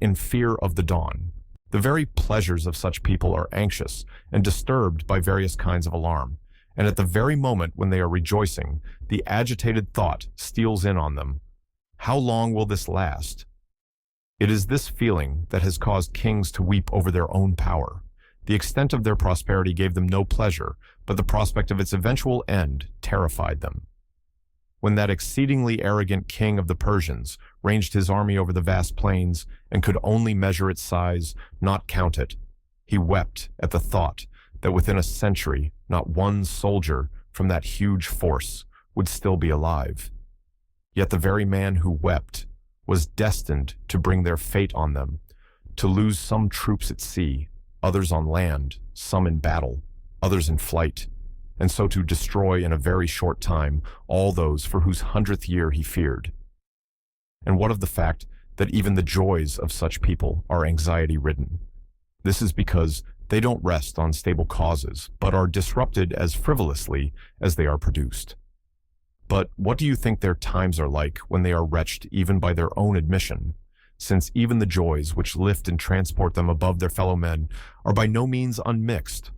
in fear of the dawn. The very pleasures of such people are anxious and disturbed by various kinds of alarm, and at the very moment when they are rejoicing, the agitated thought steals in on them. How long will this last? It is this feeling that has caused kings to weep over their own power. The extent of their prosperity gave them no pleasure, but the prospect of its eventual end terrified them. When that exceedingly arrogant king of the Persians ranged his army over the vast plains and could only measure its size, not count it, he wept at the thought that within a century not one soldier from that huge force would still be alive. Yet the very man who wept was destined to bring their fate on them, to lose some troops at sea, others on land, some in battle, others in flight, and so to destroy in a very short time all those for whose 100th year he feared. And what of the fact that even the joys of such people are anxiety-ridden? This is because they don't rest on stable causes, but are disrupted as frivolously as they are produced. But what do you think their times are like when they are wretched even by their own admission, since even the joys which lift and transport them above their fellow men are by no means unmixed?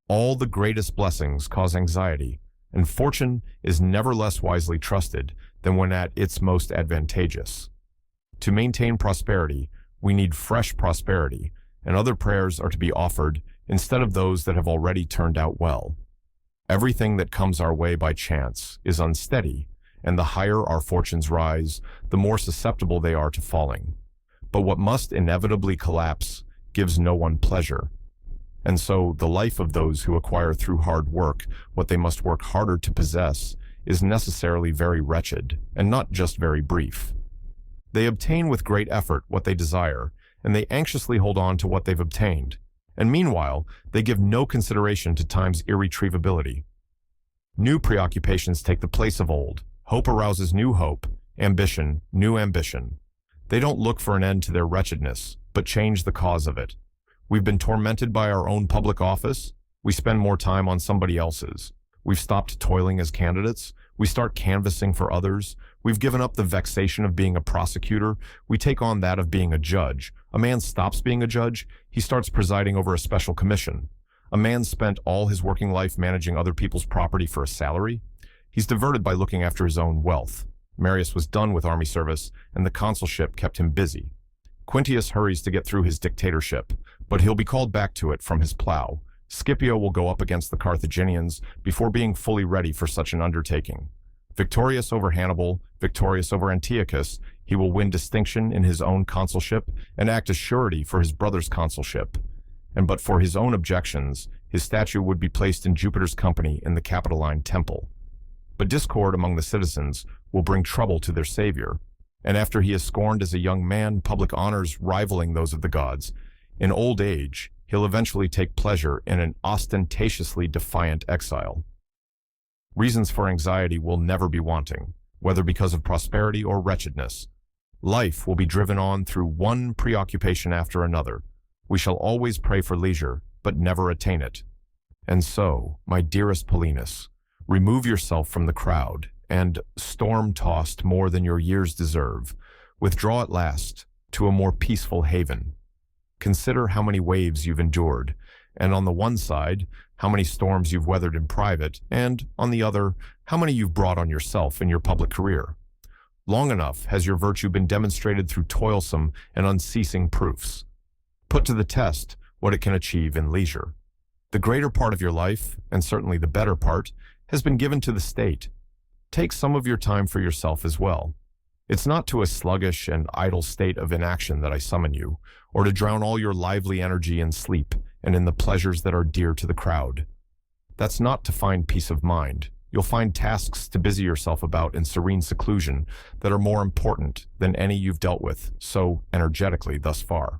All the greatest blessings cause anxiety, and fortune is never less wisely trusted than when at its most advantageous. To maintain prosperity, we need fresh prosperity, and other prayers are to be offered instead of those that have already turned out well. Everything that comes our way by chance is unsteady, and the higher our fortunes rise, the more susceptible they are to falling. But what must inevitably collapse gives no one pleasure. And so the life of those who acquire through hard work what they must work harder to possess is necessarily very wretched, and not just very brief. They obtain with great effort what they desire, and they anxiously hold on to what they've obtained, and meanwhile they give no consideration to time's irretrievability. New preoccupations take the place of old. Hope arouses new hope, ambition, new ambition. They don't look for an end to their wretchedness, but change the cause of it. We've been tormented by our own public office. We spend more time on somebody else's. We've stopped toiling as candidates. We start canvassing for others. We've given up the vexation of being a prosecutor. We take on that of being a judge. A man stops being a judge. He starts presiding over a special commission. A man spent all his working life managing other people's property for a salary. He's diverted by looking after his own wealth. Marius was done with army service, and the consulship kept him busy. Quintius hurries to get through his dictatorship, but he'll be called back to it from his plow. Scipio will go up against the Carthaginians before being fully ready for such an undertaking. Victorious over Hannibal, victorious over Antiochus, he will win distinction in his own consulship and act as surety for his brother's consulship. And but for his own objections, his statue would be placed in Jupiter's company in the Capitoline temple. But discord among the citizens will bring trouble to their savior, and after he is scorned as a young man, public honors rivaling those of the gods, in old age, he'll eventually take pleasure in an ostentatiously defiant exile. Reasons for anxiety will never be wanting, whether because of prosperity or wretchedness. Life will be driven on through one preoccupation after another. We shall always pray for leisure, but never attain it. And so, my dearest Paulinus, remove yourself from the crowd, and, storm-tossed more than your years deserve, withdraw at last to a more peaceful haven. Consider how many waves you've endured, and on the one side, how many storms you've weathered in private, and, on the other, how many you've brought on yourself in your public career. Long enough has your virtue been demonstrated through toilsome and unceasing proofs. Put to the test what it can achieve in leisure. The greater part of your life, and certainly the better part, has been given to the state. Take some of your time for yourself as well. It's not to a sluggish and idle state of inaction that I summon you, or to drown all your lively energy in sleep and in the pleasures that are dear to the crowd. That's not to find peace of mind. You'll find tasks to busy yourself about in serene seclusion that are more important than any you've dealt with so energetically thus far.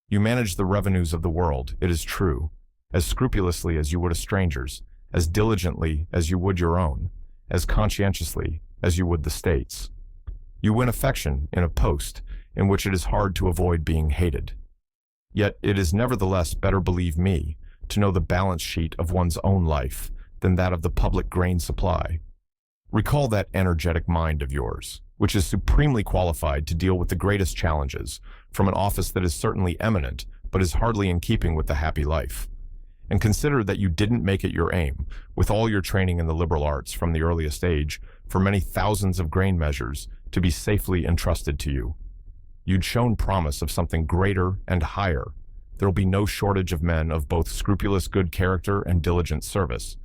You manage the revenues of the world, it is true, as scrupulously as you would a stranger's, as diligently as you would your own, as conscientiously as you would the state's. You win affection in a post in which it is hard to avoid being hated. Yet it is nevertheless better, believe me, to know the balance sheet of one's own life than that of the public grain supply. Recall that energetic mind of yours, which is supremely qualified to deal with the greatest challenges, from an office that is certainly eminent, but is hardly in keeping with the happy life. And consider that you didn't make it your aim, with all your training in the liberal arts from the earliest age, for many thousands of grain measures, to be safely entrusted to you. You'd shown promise of something greater and higher. There'll be no shortage of men of both scrupulous good character and diligent service.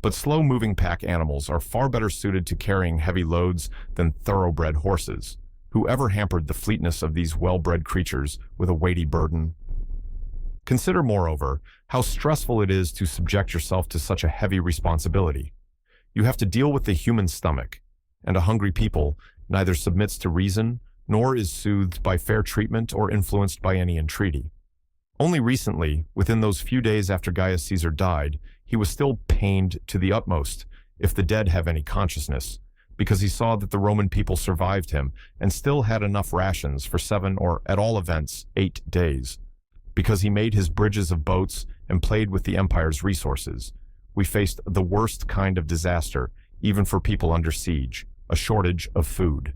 But slow-moving pack animals are far better suited to carrying heavy loads than thoroughbred horses. Whoever hampered the fleetness of these well-bred creatures with a weighty burden? Consider, moreover, how stressful it is to subject yourself to such a heavy responsibility. You have to deal with the human stomach, and a hungry people neither submits to reason nor is soothed by fair treatment or influenced by any entreaty. Only recently, within those few days after Gaius Caesar died, he was still pained to the utmost, if the dead have any consciousness, because he saw that the Roman people survived him and still had enough rations for 7 or, at all events, 8 days. Because he made his bridges of boats and played with the empire's resources. We faced the worst kind of disaster, even for people under siege, a shortage of food.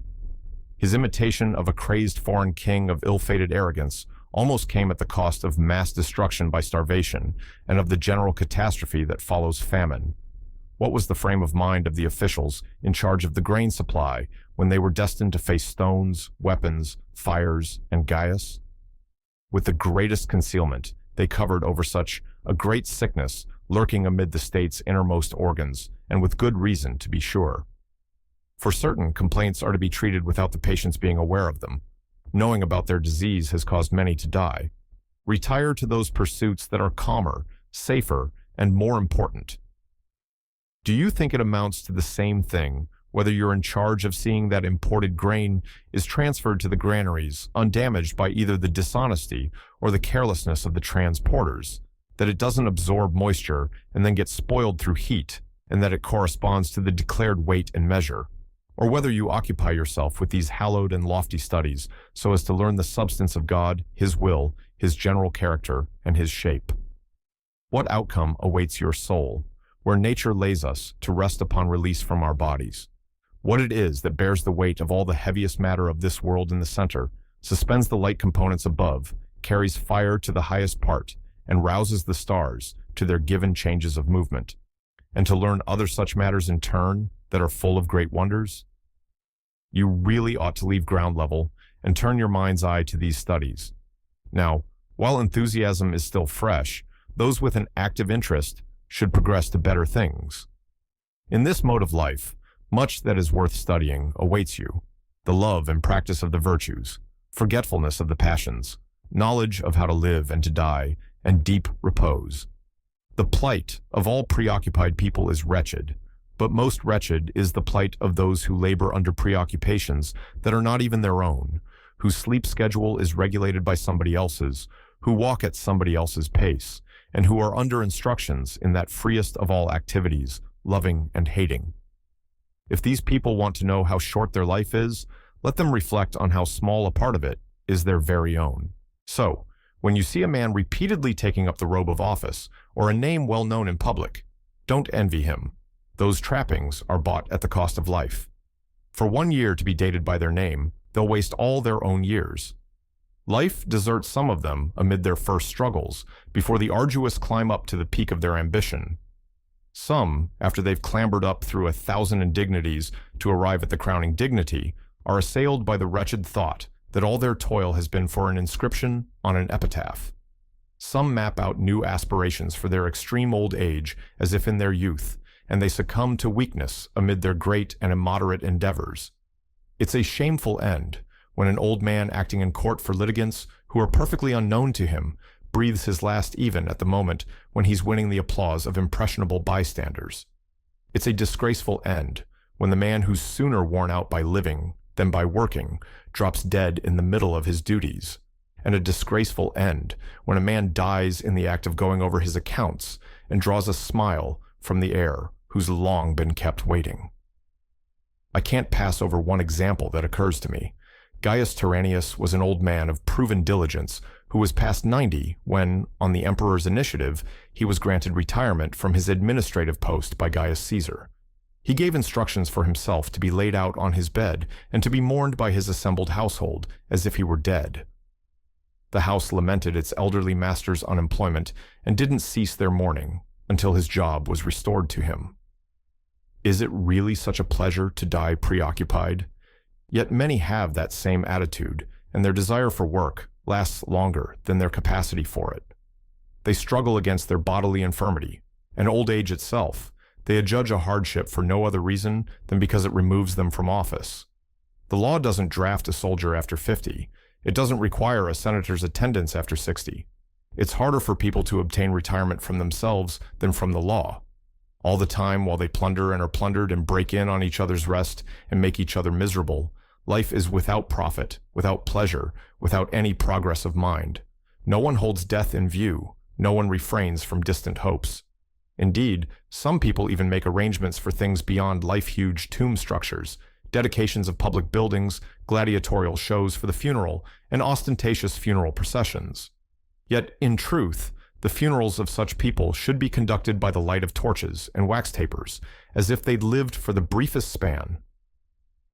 His imitation of a crazed foreign king of ill-fated arrogance almost came at the cost of mass destruction by starvation and of the general catastrophe that follows famine. What was the frame of mind of the officials in charge of the grain supply when they were destined to face stones, weapons, fires, and Gaius? With the greatest concealment, they covered over such a great sickness lurking amid the state's innermost organs, and with good reason, to be sure. For certain, complaints are to be treated without the patient's being aware of them. Knowing about their disease has caused many to die. Retire to those pursuits that are calmer, safer, and more important. Do you think it amounts to the same thing whether you're in charge of seeing that imported grain is transferred to the granaries undamaged by either the dishonesty or the carelessness of the transporters, that it doesn't absorb moisture and then get spoiled through heat, and that it corresponds to the declared weight and measure? Or whether you occupy yourself with these hallowed and lofty studies so as to learn the substance of God, His will, His general character, and His shape? What outcome awaits your soul, where nature lays us to rest upon release from our bodies? What it is that bears the weight of all the heaviest matter of this world in the center, suspends the light components above, carries fire to the highest part, and rouses the stars to their given changes of movement, and to learn other such matters in turn that are full of great wonders? You really ought to leave ground level and turn your mind's eye to these studies. Now, while enthusiasm is still fresh, those with an active interest should progress to better things. In this mode of life, much that is worth studying awaits you: the love and practice of the virtues, forgetfulness of the passions, knowledge of how to live and to die, and deep repose. The plight of all preoccupied people is wretched, but most wretched is the plight of those who labor under preoccupations that are not even their own, whose sleep schedule is regulated by somebody else's, who walk at somebody else's pace, and who are under instructions in that freest of all activities, loving and hating. If these people want to know how short their life is, let them reflect on how small a part of it is their very own. So, when you see a man repeatedly taking up the robe of office, or a name well known in public, don't envy him. Those trappings are bought at the cost of life. For 1 year to be dated by their name, they'll waste all their own years. Life deserts some of them amid their first struggles, before the arduous climb up to the peak of their ambition. Some, after they've clambered up through 1,000 indignities to arrive at the crowning dignity, are assailed by the wretched thought that all their toil has been for an inscription on an epitaph. Some map out new aspirations for their extreme old age as if in their youth, and they succumb to weakness amid their great and immoderate endeavors. It's a shameful end when an old man acting in court for litigants who are perfectly unknown to him breathes his last even at the moment when he's winning the applause of impressionable bystanders. It's a disgraceful end when the man who's sooner worn out by living than by working drops dead in the middle of his duties, and a disgraceful end when a man dies in the act of going over his accounts and draws a smile from the heir who's long been kept waiting. I can't pass over one example that occurs to me. Gaius Tyrannius was an old man of proven diligence who was past 90 when, on the emperor's initiative, he was granted retirement from his administrative post by Gaius Caesar. He gave instructions for himself to be laid out on his bed and to be mourned by his assembled household as if he were dead. The house lamented its elderly master's unemployment and didn't cease their mourning until his job was restored to him. Is it really such a pleasure to die preoccupied? Yet many have that same attitude, and their desire for work lasts longer than their capacity for it. They struggle against their bodily infirmity, and old age itself. They adjudge a hardship for no other reason than because it removes them from office. The law doesn't draft a soldier after 50. It doesn't require a senator's attendance after 60. It's harder for people to obtain retirement from themselves than from the law. All the time while they plunder and are plundered and break in on each other's rest and make each other miserable, life is without profit, without pleasure, without any progress of mind. No one holds death in view. No one refrains from distant hopes. Indeed, some people even make arrangements for things beyond life-huge tomb structures, dedications of public buildings, gladiatorial shows for the funeral, and ostentatious funeral processions. Yet, in truth, the funerals of such people should be conducted by the light of torches and wax tapers, as if they'd lived for the briefest span.